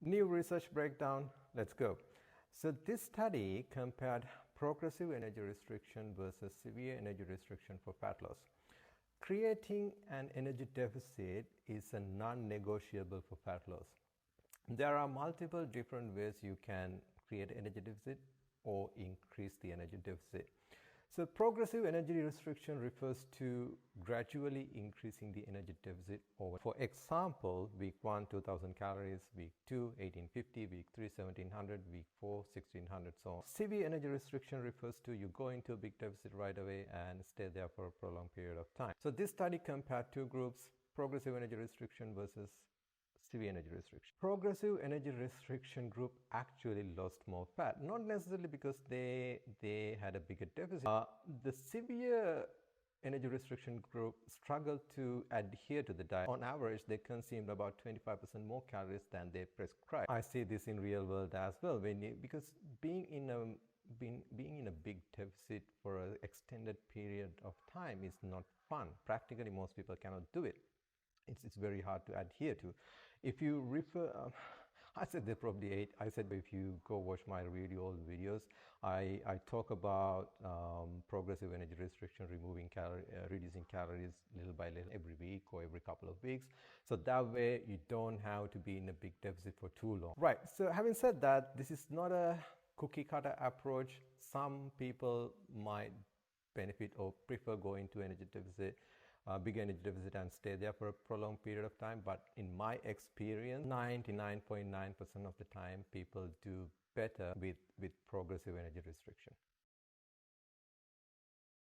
New research breakdown, let's go. So this study compared progressive energy restriction versus severe energy restriction for fat loss. Creating an energy deficit is a non-negotiable for fat loss. There are multiple different ways you can create energy deficit or increase the energy deficit. So progressive energy restriction refers to gradually increasing the energy deficit over. For example, week 1, 2000 calories, week 2, 1850, week 3, 1700, week 4, 1600, so on. Severe energy restriction refers to you go into a big deficit right away and stay there for a prolonged period of time. So this study compared two groups, progressive energy restriction versus severe energy restriction. Progressive energy restriction group actually lost more fat, not necessarily because they had a bigger deficit. The severe energy restriction group struggled to adhere to the diet. On average, they consumed about 25% more calories than they prescribed. I see this in real world as well, because being in a big deficit for an extended period of time is not fun. Practically, most people cannot do it. It's very hard to adhere to. If you refer, I said they probably ate. I said if you go watch my really old videos, I talk about progressive energy restriction, reducing calories little by little every week or every couple of weeks. So that way you don't have to be in a big deficit for too long. Right. So having said that, this is not a cookie cutter approach. Some people might benefit or prefer going to energy deficit, big energy deficit, and stay there for a prolonged period of time. But in my experience, 99.9% of the time, people do better with progressive energy restriction.